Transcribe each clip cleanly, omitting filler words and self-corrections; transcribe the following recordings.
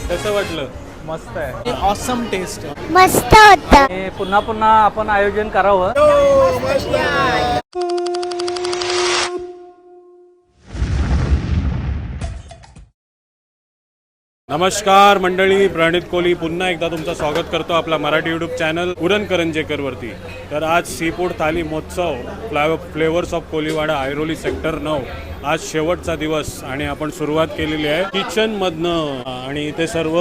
कसं वाटलं? मस्त आहे, ऑसम टेस्ट आहे. मस्त होतं. पुन्हा पुन्हा आपण आयोजन करावं. नमस्कार मंडळी, प्रणित कोहली पुन्हा एकदा तुमचं स्वागत करतो आपला मराठी यूट्यूब चॅनल उरण करंजेकरवरती. तर आज सी फूड थाली महोत्सव flavours of Koliwada Airoli sector 9 आज शेवटचा दिवस आणि आपण सुरुवात केलेली आहे किचनमधनं. आणि इथे सर्व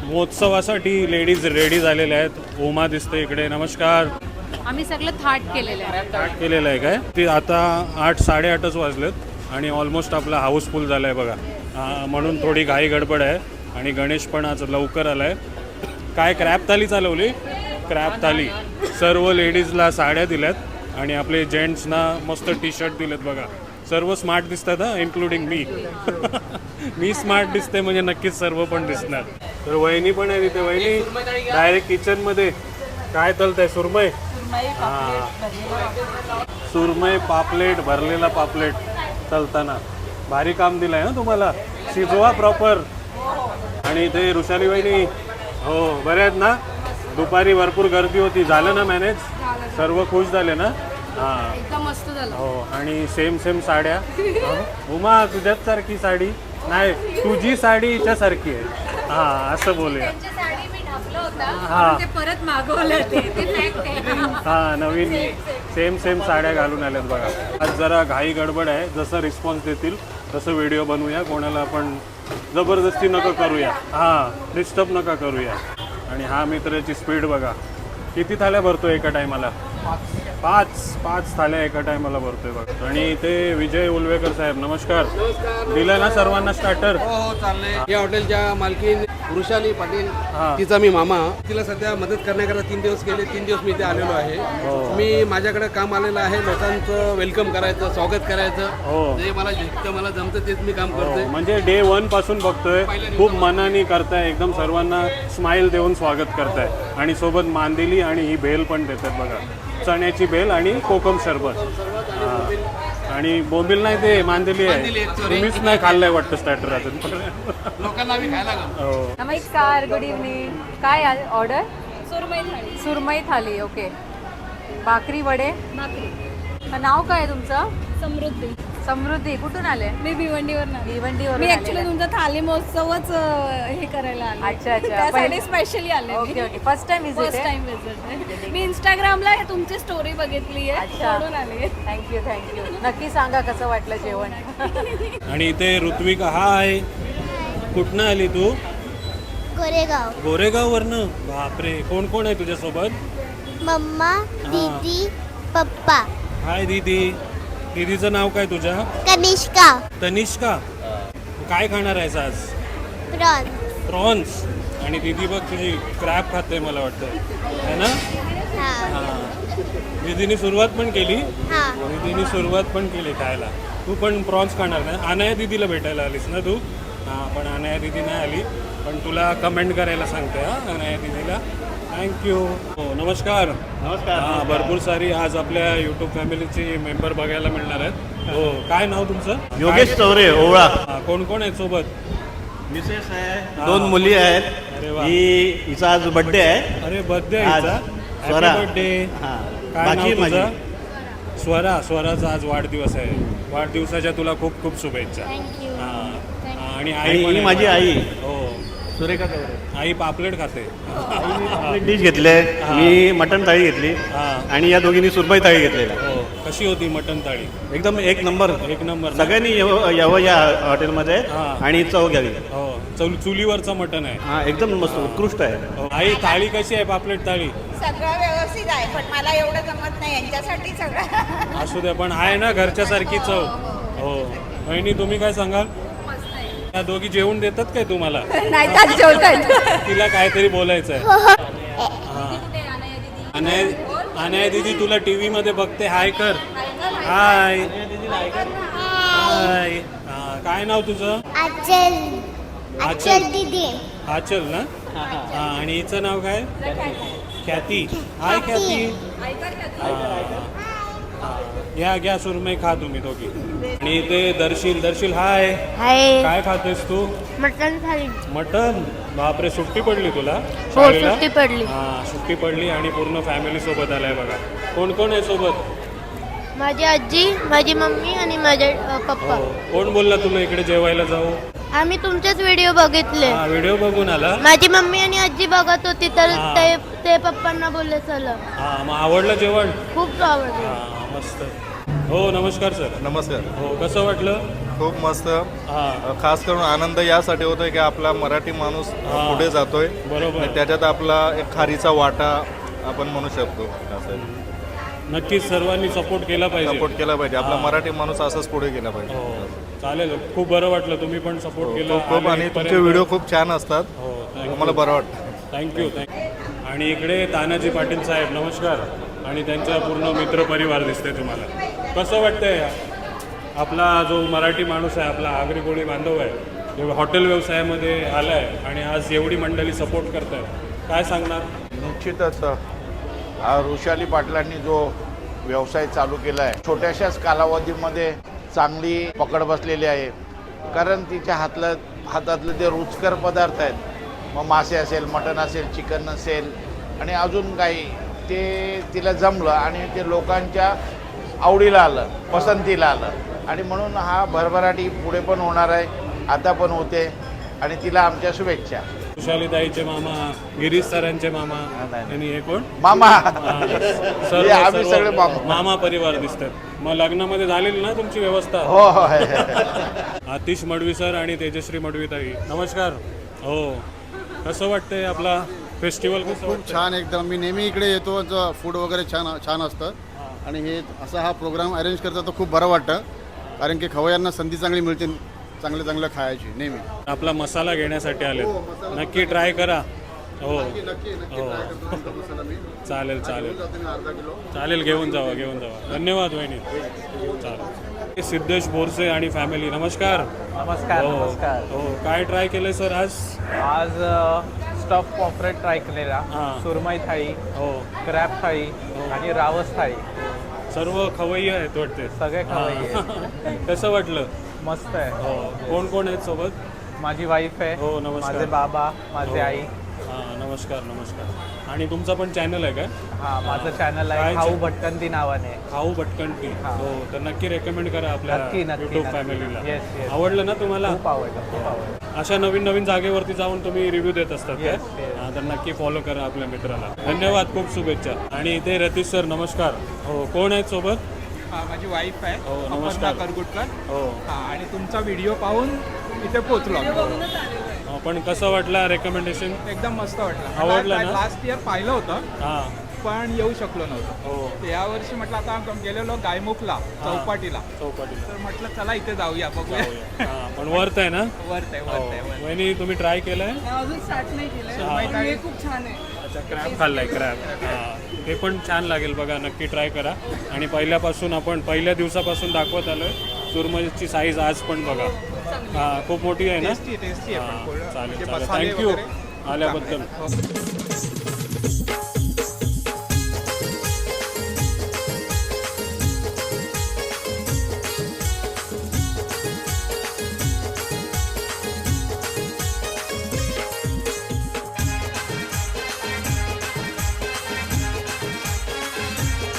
महोत्सवासाठी लेडीज रेडी झालेल्या आहेत. उमा दिसते इकडे. नमस्कार. आम्ही सगळं थाट केलेलं आहे. स्टार्ट केलेलं आहे काय? ते आता 8-8:30 वाजलेत आणि ऑलमोस्ट आपला हाऊसफुल झाला आहे बघा. म्हणून थोडी घाई गडबड आहे. आणि गणेश पण आज लवकर आला आहे. काय क्रॅप थाली चालवली? क्रॅप थाली. सर्व लेडीजला साड्या दिल्यात आणि आपले जेंट्सना मस्त टी शर्ट दिलेत बघा. सर्व स्मार्ट दिसतात हा, इन्क्लुडिंग मी. मी स्मार्ट दिसते म्हणजे नक्कीच सर्व पण दिसणार. तर वहिनी पण आहे तिथे. वहिनी डायरेक्ट किचनमध्ये काय तलतंय? सुरमई. सुरमई पापलेट, भरलेला पापलेट तलताना. भारी काम दिलंय ना तुम्हाला. शिजवा प्रॉपर. आणि इथे ऋषाली वहिनी. हो, बरे आहेत ना? दुपारी भरपूर गर्दी होती, झालं ना मॅनेज? सर्व खुश झाले ना? हां, एकदम मस्त झालं. हो. आणि सेम साड्या. उमा तुझ्याच सारखी साडी नाही, तुझी साडी हिच्यासारखी आहे. हां, असं बोलूया. हां, ते परत मागवलं ते फॅक्ट आहे. हां, नवीन सेम साड्या घालून आल्यात बघा. आज जरा घाई गडबड आहे. जसं रिस्पॉन्स देतील तसं व्हिडिओ बनवूया. कोणाला आपण जबरदस्ती नका करूया. हां, डिस्टर्ब नका करूया. आणि हा मित्राची स्पीड बघा. किती थाल्या भरतो एका टायमाला? 5 थाल्या एका टायमाला भरतोय बघा. आणि इथे विजय उलवेकर साहेब. नमस्कार. दिलं ना सर्वांना स्टार्टर? हो, चाललंय. या हॉटेलच्या मालकीन वृषाली पाटील, तिचा मी मामा. तिला सध्या मदत करण्याकरता 3 दिवस गेले. 3 दिवस मी इथे आलेलो आहे. मी माझ्याकडे काम आलेलं आहे लोकांचं वेलकम करायचं, स्वागत करायचं. जे मला जमतं तेच मी काम करतोय. म्हणजे डे 1 पासून बघतोय. खूप मनाने करताय, एकदम सर्वांना स्माइल देऊन स्वागत करताय. आणि सोबत मांदेली आणि ही भेल पण देतात बघा. चण्याची भेल आणि कोकम सरबत. आणि बोंबील नाही, ते मांदेली आहे. तुम्हीच नाही खाल्लंय वाटतं स्टार्टर अजून. लोकांना मी खायला नमस्कार, गुड इव्हनिंग. काय ऑर्डर? सुरमई थाली. ओके. भाकरी, वडे. नाव काय आहे तुमचं? समृद्धी. कुठून आले? मी भिवंडीवर. भिवंडीवर. मी ऍक्च्युली तुमचा थाली महोत्सवच हे करायला आले. अच्छा. त्यासाठी स्पेशली आले. Okay. First time first time visit. मी इंस्टाग्रामला तुमची स्टोरी बघितली आहे. म्हणून आले. थँक्यू. नक्की सांगा कसं वाटलं जेवण. आणि इथे ऋत्विका हा आहे. कुठनं आली तू? गोरेगाववरनं. बापरे. कोण कोण आहे तुझ्यासोबत? मम्मा, दीदी, पप्पा. हाय दीदी. दीदीचं नाव काय तुझ्या? तनिष्का. काय खाणार आहेस आज? प्रॉन्स. आणि दीदी बघ तुझी क्रॅप खाते मला वाटतं, है ना? दीदीने सुरुवात पण केली खायला. तू पण प्रॉन्स खाणार ना? अनाया दीदीला भेटायला आलीस ना तू? हां, पण अनाया दीदी नाही आली. पण तुला कमेंट करायला सांगते हा अनाया दीदीला. थँक्यू. हो, नमस्कार. हां, भरपूर सारी आज आपल्या यूट्यूब फॅमिलीची मेंबर बघायला मिळणार आहेत. हो, काय नाव तुमचं? योगेश चौरे, ओवळा. कोण कोण आहेत सोबत? मिसेस आहे, 2 मुली आहेत. अरे वा. हिचा आज बर्थडे आहे. अरे बर्थडे आज. हॅपी स्वरा. बर्थडे. हां. काय नाव बाकी तुझं? स्वराचा आज वाढदिवस आहे. वाढदिवसाच्या तुला खूप खूप शुभेच्छा. हां. आणि आई पण आहे. माझी आई हो, सुरेखा चौरे. आई पापलेट खाते. डिश घेतले. मी मटण थाळी घेतली आणि या दोघींनी सुरमई थाळी घेतलेली. हो, कशी होती मटण थाळी? एकदम एक नंबर. सगळ्यांनी यावं या हॉटेलमध्ये आणि चव घ्यावी. हो, चुलीवरचं मटण आहे. हां, एकदम मस्त उत्कृष्ट आहे. आई थाळी कशी आहे? पापलेट थाळी सगळं व्यवस्थित आहे, पण मला एवढं जमत नाही यांच्यासाठी सगळं. असू द्या, पण आहे ना घरच्यासारखी चव. हो. बहिणी तुम्ही काय सांगाल? त्या दोघी जेवण देतात काय तुम्हाला? नाही, जेवतात. तिला काहीतरी बोलायचं आहे. अनाया दीदी तुला टीव्ही मध्ये बघते. हाय कर. हाय. हाय. काय नाव तुझं? आचल ना? आणि हिचं नाव काय? ख्याती. हाय ख्याती. घ्या सुरमई खा तुम्ही दोघी. आणि ते दर्शील हाय, हाय काय खातेस तू? मटन थाली. मटन. बापरे, सुट्टी पडली तुला हो शाळेला? सुट्टी पडली. हा, सुट्टी पडली आणि पूर्ण फॅमिली सोबत आलाय बघा. कोण कोण आहे सोबत? माझी आजी, माझी मम्मी आणि माझे पप्पा. हो. कोण बोलला तुला इकडे जेवायला जाऊ? आम्ही तुमचेच व्हिडिओ बघितले. हा, व्हिडिओ बघून आला. माझी मम्मी आणि आजी बघत होती तर हा. ते पप्पांना बोलले चला. हा, मग आवडलं जेवण? खूप आवडले. हा, मस्त. हो, नमस्कार सर. नमस्कार. हो, कसं वाटलं? खूप मस्त. हा, खास करून आनंद यासाठी होतोय की आपला मराठी माणूस हा. पुढे जातोय. बरोबर. आणि त्याच्यात आपला एक खारीचा वाटा आपण म्हणू शकतो. नक्कीच सर्वांनी सपोर्ट केला पाहिजे. सपोर्ट केला पाहिजे. आपला हा. मराठी माणूस असंच पुढे गेला पाहिजे. हो, चालेल. खूप बरं वाटलं, तुम्ही पण सपोर्ट केलं. खूप आणि तुमचे व्हिडिओ खूप छान असतात. हो, मला बरं वाटतं. थँक्यू. आणि इकडे तानाजी पाटील साहेब, नमस्कार. आणि त्यांचा पूर्ण मित्रपरिवार दिसतंय तुम्हाला. कसं वाटतंय आपला जो मराठी माणूस आहे, आपला आगरी कोळी बांधव आहे, जो हॉटेल व्यवसायामध्ये आला आहे आणि आज एवढी मंडळी सपोर्ट करत आहे, काय सांगणार? निश्चितच ऋषाली पाटलांनी जो व्यवसाय चालू केला आहे, छोट्याशाच कालावधीमध्ये चांगली पकड बसलेली आहे. कारण तिच्या हातातले ते रुचकर पदार्थ आहेत, मग मासे असेल, मटण असेल, चिकन असेल आणि अजून काही, ते तिला जमलं आणि ते लोकांच्या आवडीला आलं, पसंतीला आलं आणि म्हणून हा भरभराटी पुढे पण होणार आहे, आता पण होते आणि तिला आमच्या शुभेच्छा. खुशालीताईचे मामा, गिरीश सरांचे मामा आणि हे कोण? मामा. सर्व आम्ही सगळे मामा. मामा परिवार दिसतात. मग लग्नामध्ये झालेली ना तुमची व्यवस्था? हो हो. आतिश मडवी सर आणि तेजश्री मडवी ताई, नमस्कार. हो, कसं वाटतंय आपला फेस्टिवल? खूप छान एकदम. मी नेहमी इकडे येतो, फूड वगैरे छान असतं आणि हे असा हा प्रोग्राम अरेंज करतात तर खूप बरं वाटतं. कारण की खवय्यांना संधी चांगली मिळते चांगलं खायची नेहमी. आपला मसाला घेण्यासाठी आले, नक्की ट्राय करा. हो हो, चालेल चालेल, घेऊन जावा. धन्यवाद वहिनी. चालेल. सिद्धेश बोरसे आणि फॅमिली, नमस्कार. नमस्कार. हो, नमस्कार. हो, काय ट्राय केलंय सर आज? आज स्टफ पॉपरेट ट्राय केलेला, हां. सुरमई थाळी, हो, क्रॅब थाळी आणि रावस थाळी. सर्व खवय्ये आहेत वाटते. सगळे खवय्ये. कसं वाटलं? मस्त आहे. हो, कोण कोण आहेत सोबत? माझी वाईफ आहे, हो, नमस्कार. माझे बाबा, माझे हो. आई. हां, नमस्कार. आणि तुमचा पण चॅनल आहे का? हा, माझं चॅनल काय आहे खाऊ channel? भटकंती नावाने. खाऊ भटकंती. हां. हो, तर नक्की रेकमेंड करा आपल्या नक्की. युट्यूब फॅमिलीला. Yes. आवडलं ना तुम्हाला? खूप आवडलं. अशा नवीन जागेवरती जाऊन तुम्ही रिव्ह्यू देत असतात काय? Yes. हां, तर नक्की फॉलो करा आपल्या मित्राला. धन्यवाद, खूप शुभेच्छा. आणि इथे रतीश सर, नमस्कार. हो, कोण आहेत सोबत? माझी वाईफ आहे, हो, अपर्णा नमस्कार. करगुटकर. हो. आणि तुमचा व्हिडिओ पाहून इथे पोहोचलो. पण कसं वाटला रेकमेंडेशन? एकदम मस्त वाटलं. आवडलं ना? लास्ट इयर पाहिलं होतं हां. पण येऊ शकलो नव्हतो. हो, तर यावर्षी म्हटलं आता गेलेलो गायमुखला, चौपाटीला, चौपाटीला. तर म्हटलं चला इथे जाऊया, बघूया. हां, पण वर्थ आहे ना? वर्थ आहे. हो. वहिनी, तुम्ही ट्राय केलंय? अजून स्टार्ट नाही हां. केलंय, पण हे खूप छान आहे. अच्छा, क्रॅब खाल्लाय, क्रॅब. हां, ते पण छान लागेल बघा, नक्की ट्राय करा. आणि पहिल्या दिवसापासून दाखवत आलोय सुरमईची साईज आज पण बघा. हां, खूप मोठी आहे ना? टेस्टी आहे पण हां, थोडं. चालेल म्हणजे चालेल, मसाले थँक्यू वगैरे आल्याबद्दल.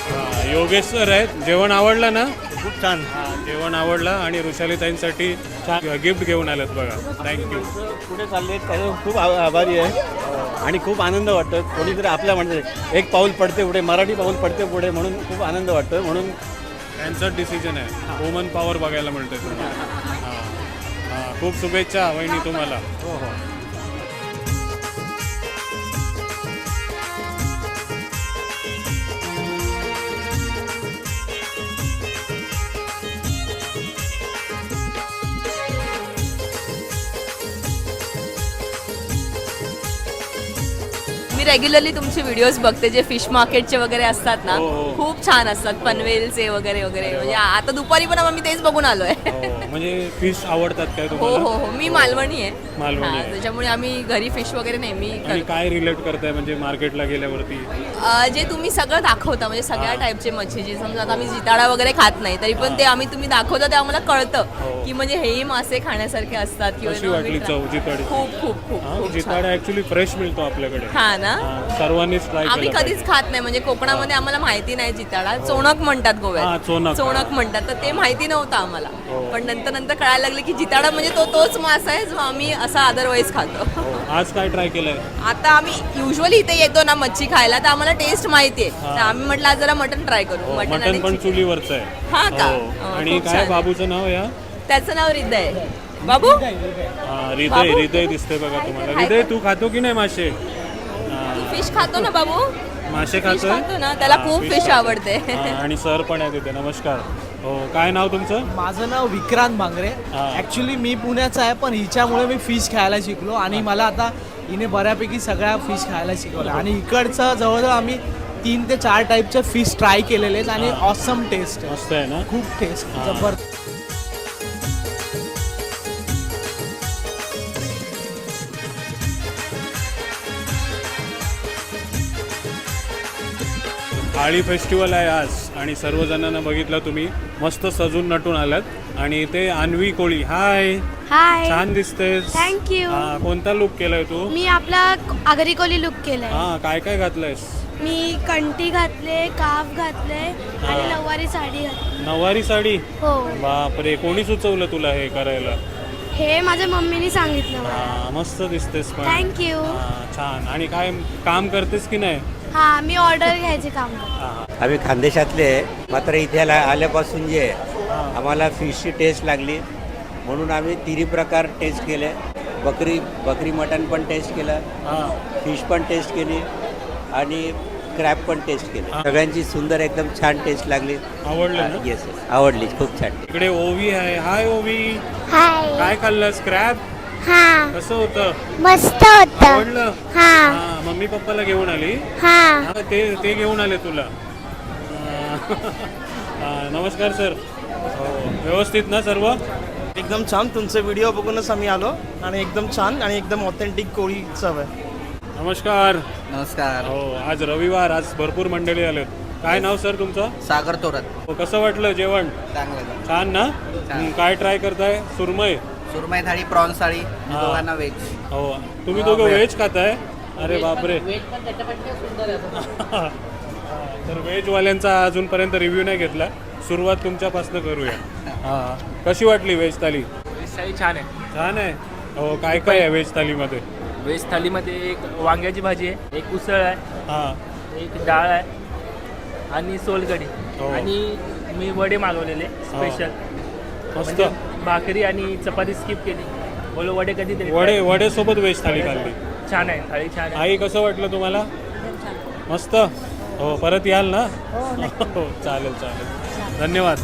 हां, योगेश सर आहेत. जेवण आवडलं ना? खूप छान. हां, जेवण आवडलं आणि ऋषालीताईंसाठी छान गिफ्ट घेऊन आलेत बघा. थँक्यू. पुढे चालले त्याच्यावर खूप आभारी आहे आणि खूप आनंद वाटतो. कोणीतरी आपल्या म्हणजे एक पाऊल पडते पुढे, मराठी पाऊल पडते पुढे, म्हणून खूप आनंद वाटतो. म्हणून त्यांचं डिसिजन आहे. वुमन पॉवर बघायला मिळते तुम्हाला. हां हां, खूप शुभेच्छा वहिनी तुम्हाला. हो हो. मी रेग्युलरली तुमचे व्हिडिओज बघते जे फिश मार्केटचे वगैरे असतात ना, खूप छान असतात, पनवेलचे वगैरे वगैरे. म्हणजे आता दुपारी पण आम्ही तेच बघून आलोय. म्हणजे फिश आवडतात काय हो तुम्हाला? हो हो, मी मालवणी आहे. मालवणी आहे. त्याच्यामुळे आम्ही घरी फिश वगैरे नेहमी आणि काय रिलेट करताय म्हणजे मार्केटला गेल्यावरती? जे तुम्ही सगळं दाखवता म्हणजे सगळ्या टाईपचे मच्छी, जे समजा आता आम्ही जिताडा वगैरे खात नाही तरी पण ते आम्ही तुम्ही दाखवता ते आम्हाला कळतं की म्हणजे हेही मासे खाण्यासारखे असतात. कशी वाटली चव जिताडी? खूप खूप खूप खूप जिताडा ऍक्च्युली फ्रेश मिळतो आपल्याकडे. हा ना, सर्वांनीच ट्राय आम्ही केलं कधीच खात नाही. म्हणजे कोकणामध्ये आम्हाला माहिती नाही जिताडा, चोणक म्हणतात गोव्यात, चोणक म्हणतात, तर ते माहिती नव्हतं आम्हाला. पण नंतर नंतर कळायला लागले की जिताडा म्हणजे तोच मासा आहे जो आम्ही असा अदरवाईज खातो. आज काय ट्राय केलंय? आता आम्ही युजली इथे येतो ना मच्छी खायला, तर आम्हाला टेस्ट माहिती आहे, तर आम्ही म्हटलं आज जरा मटन ट्राय करू. मटन पण चुलीवरचं आहे. हा का? आणि खूप काय छान. बाबूचं नाव या? त्याचं नाव हृदय. बाबू हृदय. हृदय दिसते बघा तुम्हाला. हृदय तू खातो की नाही मासे? फिश खातो ना बाबू? मासे फिश खातो खातो ना, त्याला खूप फिश आवडते. आणि सर पण आहे तिथे. नमस्कार. हो, काय नाव तुमचं? माझं नाव विक्रांत भांगरे. ॲक्च्युली मी पुण्याचा आहे, पण हिच्यामुळे मी फिश खायला शिकलो आणि मला आता हिने बऱ्यापैकी सगळ्या फिश खायला शिकवलं. आणि इकडचं जवळजवळ आम्ही 3 ते 4 टाईपचे फिश ट्राय केलेले आहेत आणि ऑसम टेस्ट मस्त आहे ना? खूप टेस्ट जबरदस्त. आळी फेस्टिवल आहे आज आणि सर्वजणांना बघितलं तुम्ही मस्त सजून नटून आलात. आणि ते अन्वी कोळी. हाय. हाय. छान दिसतेस. थँक्यू. कोणता लुक केलाय तू? मी आपला आगरी कोली लुक केलाय. काय काय घातलंयस? मी कंठी घातले, काफ घातले आणि नऊवारी साडी घातली. नऊवारी साडी? हो. बापरे, कोणी सुचवलं तुला हे करायला? हे माझ्या मम्मीने सांगितलं मला. मस्त दिसतेस पण. थँक्यू. छान. आणि काय काम करतेस की नाही? हा, मी ऑर्डर घ्यायचे काम करते. आम्ही खानदेशातले आहे, मात्र इथे आल्यापासून जे आम्हाला फिशची टेस्ट लागली म्हणून आम्ही 3 प्रकार टेस्ट केले. बकरी मटण पण टेस्ट केलं, फिश पण टेस्ट केली आणि क्रॅब पण टेस्ट केली. सगळ्यांची सुंदर एकदम छान टेस्ट लागली. आवडलं ना? येस, आवडली, खूप छान. इकडे ओवी आहे. हाय ओवी. हाय. काय खाल्लंस? क्रॅब? हा. कसं होतं? मस्त होतं. आवडलं? हा. मम्मी पप्पाला घेऊन आली? हा. ते घेऊन आले तुला. नमस्कार सर. व्यवस्थित ना सर्व? एकदम छान. तुमचे व्हिडिओ बघूनच आम्ही आलो आणि एकदम छान आणि एकदम ऑथेंटिक कोळी चव आहे. नमस्कार. नमस्कार. हो, आज रविवार, आज भरपूर मंडळी आलेत. काय नाव सर तुमचं? सागर तोरत. हो, कसं वाटलं जेवण? चांगलं. छान ना? काय ट्राय करताय? सुरमई? सुरमई थाळी, प्रॉन्स थाळी, दोघांना व्हेज. हो, तुम्ही दोघं व्हेज खाताय? अरे बापरे. तर व्हेजवाल्यांचा अजूनपर्यंत रिव्ह्यू नाही घेतला. सुरुवात तुमच्यापासून करूया. कशी वाटली व्हेज थाली? व्हेज थाली छान आहे. छान आहे. हो, काय काय आहे व्हेज थालीमध्ये? व्हेज थालीमध्ये एक वांग्याची भाजी आहे, एक उसळ आहे, एक डाळ आहे आणि सोलकढी. आणि मी वडे मागवलेले स्पेशल. मस्त. भाकरी आणि चपाती स्किप केली. बोलो वडे कधीतरी. वडे सोबत व्हेज थाली खाल्ली. छान आहे, थाळी छान आहे. आई कसं वाटलं तुम्हाला? मस्त. हो, परत याल ना? हो, चालेल चालेल. धन्यवाद.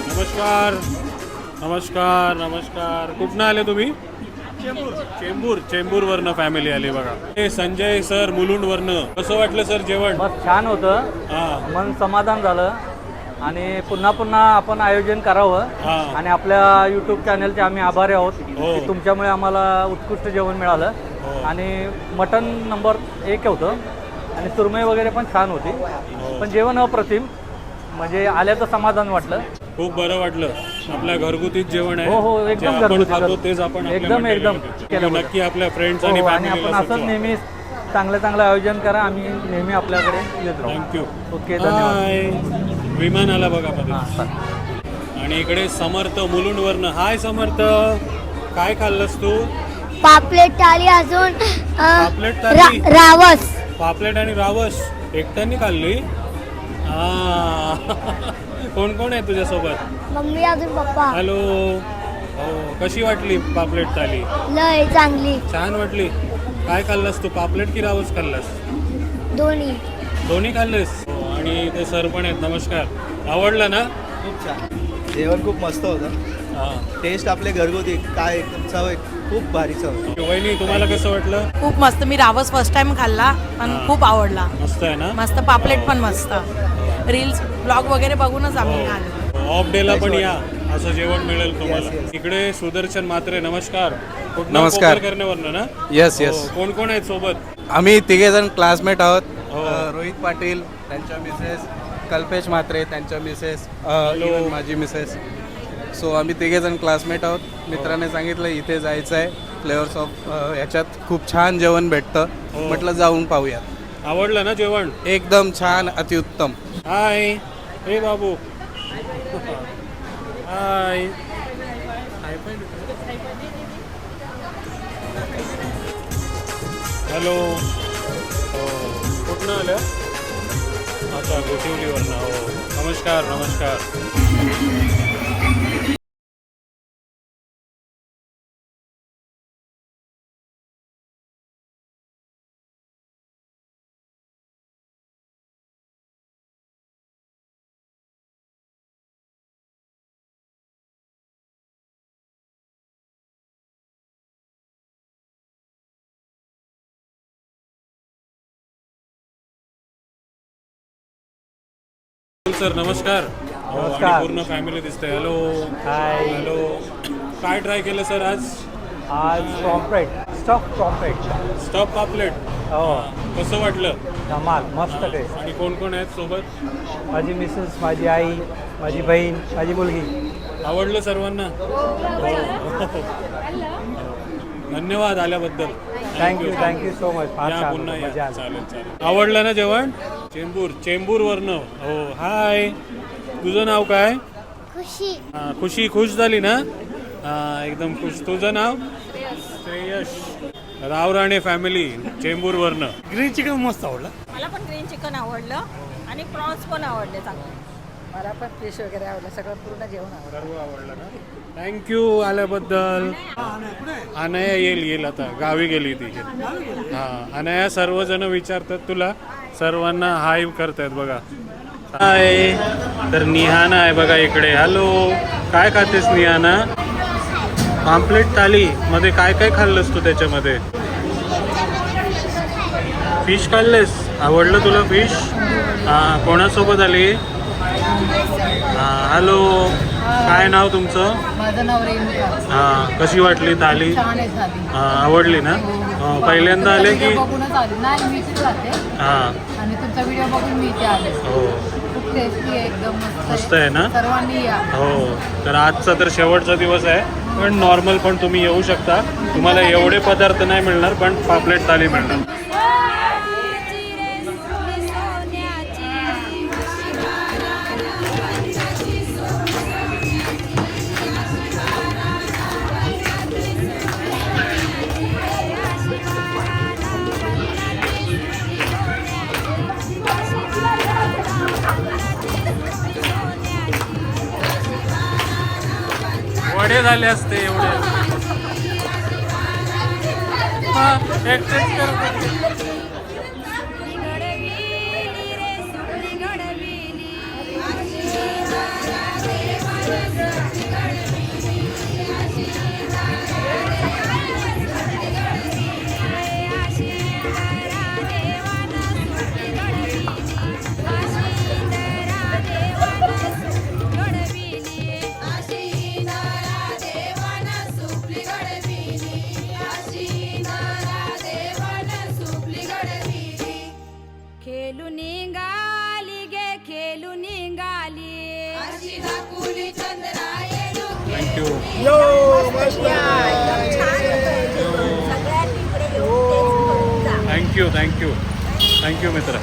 नमस्कार. नमस्कार. नमस्कार. कुठनं आले तुम्ही? चेंबूरवरनं फॅमिली आली बघा. हे संजय सर मुलुंडवरनं. कसं वाटलं सर जेवण? बस छान होतं. मन समाधान झालं आणि पुन्हा पुन्हा आपण आयोजन करावं. आणि आपल्या यूट्यूब चॅनलचे आम्ही आभारी आहोत की तुमच्यामुळे आम्हाला उत्कृष्ट जेवण मिळालं. आणि मटण नंबर 1 होतं आणि सुरमई वगैरे पण छान होती. पण जेवण अप्रतिम, म्हणजे आल्याचं समाधान वाटलं. खूप बरं वाटलं. आपल्या घरगुतीच जेवण आहे. हो हो, एकदम आपण घरगुती. खातो तेच आपण एकदम नक्की आपल्या फ्रेंड्स आणि आणि आपण असंच नेहमी चांगलं आयोजन करा. आम्ही नेहमी आपल्याकडे येत राहू. थँक्यू. ओके, धन्यवाद. विमान आला बघा मध्ये. आणि इकडे समर्थ मुलुंडवरनं. हाय समर्थ. काय खाल्लंस तू? पापलेट थाली, अजून पापलेट थाली, रावस. पापलेट आणि रावस एकट्याने खाल्ली? कोण कोण आहे तुझ्यासोबत? मम्मी अजून पप्पा. हॅलो. हो, कशी वाटली पापलेट थाली? लय चांगली. छान वाटली. काय खाल्लंस तू, पापलेट की रावस खाल्लास? दोन्ही. दोन्ही खाल्लेस? आणि ते सर पण आहेत, नमस्कार. आवडलं ना? खूप छान जेवण, खूप मस्त होतं. टेस्ट आपले घरगुती काय एकदम चव खूप भारी चव. वहिनी तुम्हाला कसं वाटलं? खूप मस्त. मी रावस फर्स्ट टाइम खाल्ला पण खूप आवडला. मस्त आहे ना? मस्त पापलेट पण मस्त. रील्स ब्लॉग वगैरे बघूनच आम्ही आलो. ऑफ डेला पण या, असं जेवण मिळेल तुम्हाला. इकडे सुदर्शन म्हात्रे, नमस्कार. नमस्कार. करण्यावरनं ना? येस. कोण कोण आहेत सोबत? आम्ही तिघेजण क्लासमेट आहोत. रोहित पाटील त्यांच्या मिसेस, कल्पेश म्हात्रे त्यांच्या मिसेस, इवन माझी मिसेस. सो आम्ही तिघेजण क्लासमेट आहोत. मित्राने सांगितलं इथे जायचं आहे फ्लेवर्स ऑफ ह्याच्यात खूप छान जेवण भेटतं. म्हटलं जाऊन पाहूयात. आवडलं ना जेवण? एकदम छान, अतिउत्तम. हाय. हे बाबू. हाय. हॅलो. कुठनं आलं? अच्छा, गोटिवलीवरनं. हो, नमस्कार नमस्कार. सर नमस्कार. नमस्कार. पूर्ण फॅमिली दिसते. हॅलो. हाय. हॅलो. काय ट्राय केलं सर आज? Pomfret, stuff pomfret. स्टफ पापलेट. हो. कसं वाटलं? धमाल, मस्त टेस्ट. आणि कोण कोण आहेत सोबत? माझी मिसेस, माझी आई, माझी बहीण, माझी मुलगी. आवडलं सर्वांना? धन्यवाद आल्याबद्दल. Thank you so much. फार या छान पुन्हा होतं, या. मजा आली. चालेल. आवडलं ना जेवण? चेंबूरवरनं. हो. हाय. तुझं नाव काय? खुशी. खुशी. खुश झाली ना? एकदम खुश. तुझं नाव? श्रेयश. रावराणे फॅमिली, चेंबूरवरनं. ग्रीन चिकन मस्त आवडलं. मला पण ग्रीन चिकन आवडलं आणि प्रॉन्स पण आवडले चांगले. मला पण फिश वगैरे आवडलं, सगळं पूर्ण जेवण आवडलं. सर्व आवडलं ना? थँक्यू आल्याबद्दल. अनया येईल आता, गावी गेली ती. हां, अनया सर्वजण विचारतात तुला, सर्वांना हाय करतायत बघा. हाय. तर निहाना आहे बघा इकडे. हॅलो. काय खातेस निहाना? पापलेट थाली मध्ये काय काय खाल्लंस तू त्याच्यामध्ये? फिश खाल्लेस? आवडलं तुला फिश? हां. कोणासोबत आली? हॅलो. काय नाव तुमचं? माझं नाव रेणुका. हां. कशी वाटली थाली? छान आहे थाली. आवडली ना? पहिल्यांदा आले की? बघूनच आले. नाही, मी इथे जाते हां. आणि तुमचा व्हिडिओ बघून मी इथे आले. हो. खूप टेस्टी आहे, एकदम मस्त आहे ना? सर्वांनी या. हो. तर आजचा तर शेवटचा दिवस आहे, पण नॉर्मल पण तुम्ही येऊ शकता. तुम्हाला एवढे पदार्थ नाही मिळणार, पण पापलेट थाली मिळणार. वडे झाले असते एवढे. खेलू निघाली गे, खेलू निघाली. थँक्यू. थँक्यू थँक्यू थँक्यू मित्र.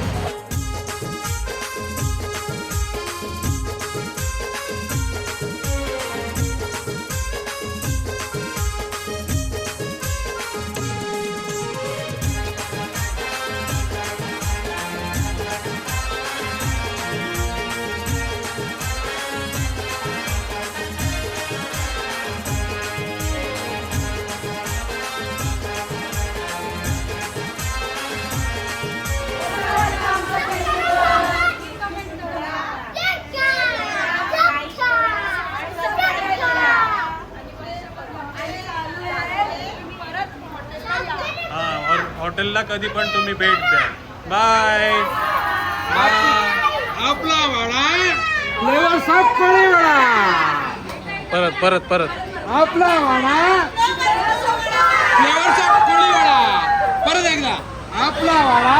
हॉटेलला कधी पण तुम्ही भेट द्या. बाय. आपला वडा फ्लेवर सॉफ्ट कढी वडा. परत परत परत. आपला वडा फ्लेवर सॉफ्ट कढी वडा. परत एकदा आपला वडा